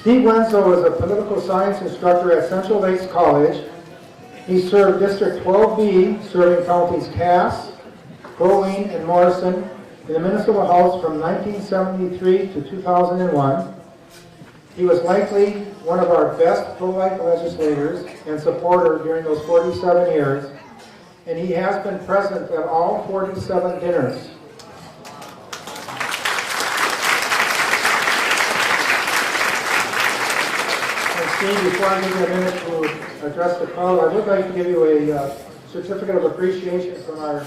Steve Wenzel was a political science instructor at Central Lakes College. He served District 12B, serving counties Cass, Crow Wing, and Morrison in the Minnesota House from 1973 to 2001. He was likely one of our best pro-life legislators and supporter during those 47 years, and he has been present at all 47 dinners. And Steve, before I give you a minute to address the crowd, I would like to give you a certificate of appreciation from our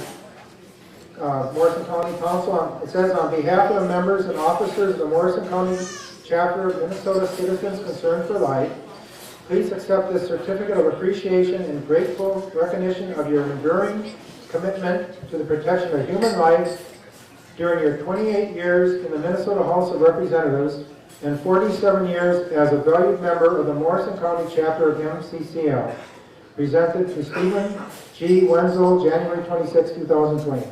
Morrison County Council. It says, on behalf of the members and officers of the Morrison County Chapter of Minnesota Citizens Concerned for Life, please accept this certificate of appreciation and grateful recognition of your enduring commitment to the protection of human rights during your 28 years in the Minnesota House of Representatives and 47 years as a valued member of the Morrison County Chapter of MCCL. Presented to Stephen G. Wenzel, January 26, 2020.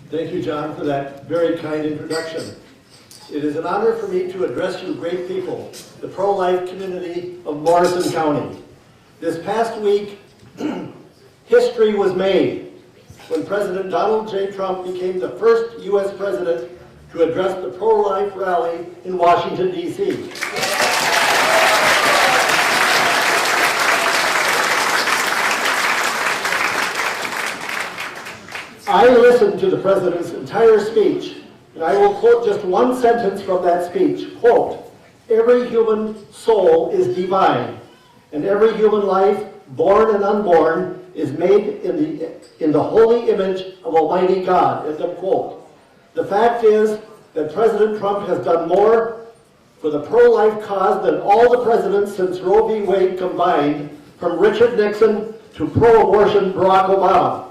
Thank you, John, for that very kind introduction. It is an honor for me to address you great people, the pro-life community of Morrison County. This past week, history was made when President Donald J. Trump became the first U.S. president to address the pro-life rally in Washington, D.C. I listened to the president's entire speech, and I will quote just one sentence from that speech. Quote, "Every human soul is divine, and every human life, born and unborn, is made in the holy image of Almighty God." End of quote. The fact is that President Trump has done more for the pro-life cause than all the presidents since Roe v. Wade combined, from Richard Nixon to pro-abortion Barack Obama.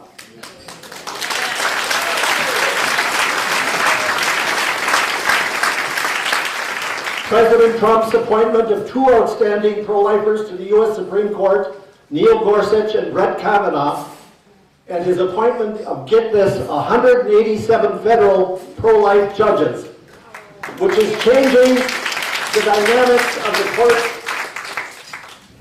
President Trump's appointment of two outstanding pro-lifers to the U.S. Supreme Court, Neil Gorsuch and Brett Kavanaugh, and his appointment of, get this, 187 federal pro-life judges, which is changing the dynamics of the courts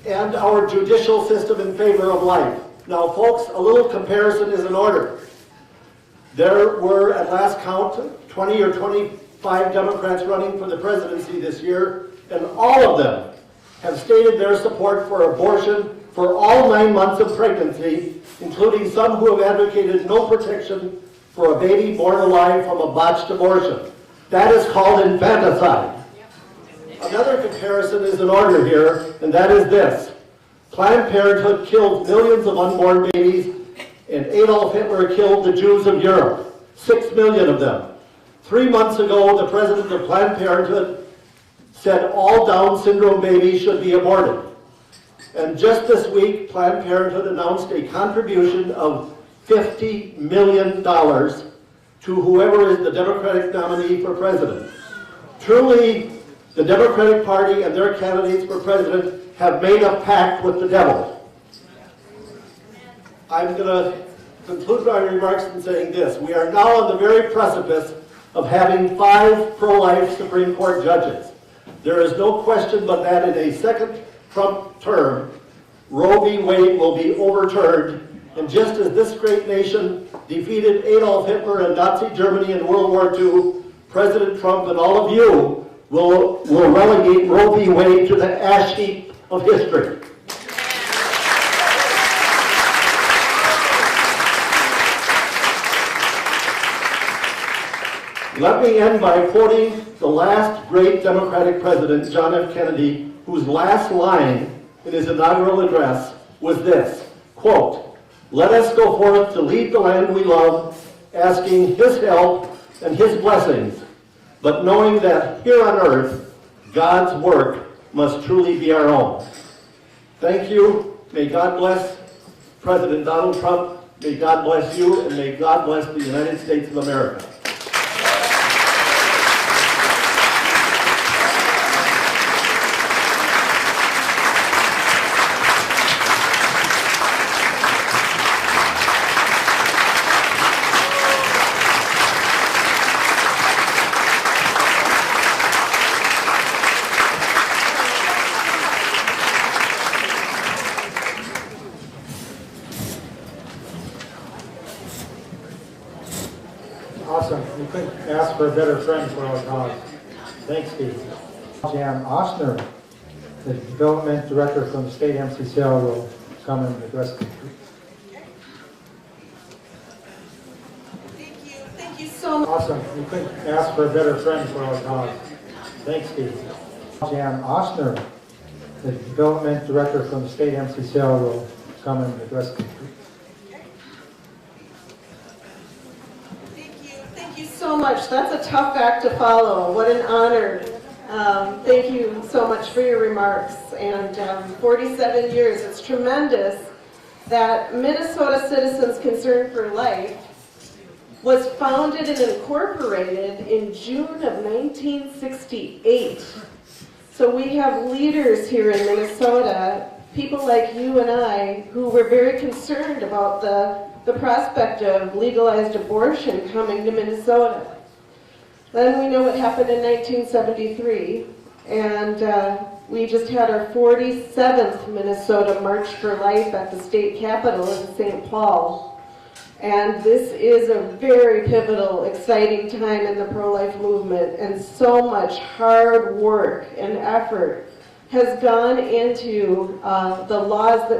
and our judicial system in favor of life. Now, folks, a little comparison is in order. There were, at last count, 20 or 25 Democrats running for the presidency this year, and all of them have stated their support for abortion for all 9 months of pregnancy, including some who have advocated no protection for a baby born alive from a botched abortion. That is called infanticide. Another comparison is in order here, and that is this. Planned Parenthood killed millions of unborn babies, and Adolf Hitler killed the Jews of Europe, 6 million of them. 3 months ago, the president of Planned Parenthood said all Down syndrome babies should be aborted. And just this week, Planned Parenthood announced a contribution of $50 million to whoever is the Democratic nominee for president. Truly, the Democratic Party and their candidates for president have made a pact with the devil. I'm going to conclude my remarks in saying this. We are now on the very precipice of having 5 pro-life Supreme Court judges. There is no question but that in a second Trump term, Roe v. Wade will be overturned, and just as this great nation defeated Adolf Hitler and Nazi Germany in World War II, President Trump and all of you will relegate Roe v. Wade to the ash heap of history. Let me end by quoting the last great Democratic president, John F. Kennedy, whose last line in his inaugural address was this, quote, "Let us go forth to lead the land we love, asking his help and his blessings, but knowing that here on earth, God's work must truly be our own." Thank you. May God bless President Donald Trump. May God bless you, and may God bless the United States of America. Awesome. We couldn't ask for a better friend for our cause. Thanks, Steve. Jan Osner, the Development Director from the State MCCL, will come and address the Thank you so much. Awesome. We couldn't ask for a better friend for our cause. Thanks, Steve. Jan Osner, the Development Director from the State MCCL, will come and address the Thank you so much. That's a tough act to follow. What an honor. Thank you so much for your remarks. And 47 years, it's tremendous that Minnesota Citizens Concern for Life was founded and incorporated in June of 1968. So we have leaders here in Minnesota, people like you and I, who were very concerned about the prospect of legalized abortion coming to Minnesota. Then we know what happened in 1973, and we just had our 47th Minnesota March for Life at the state capitol in St. Paul. And this is a very pivotal, exciting time in the pro-life movement, and so much hard work and effort has gone into the laws that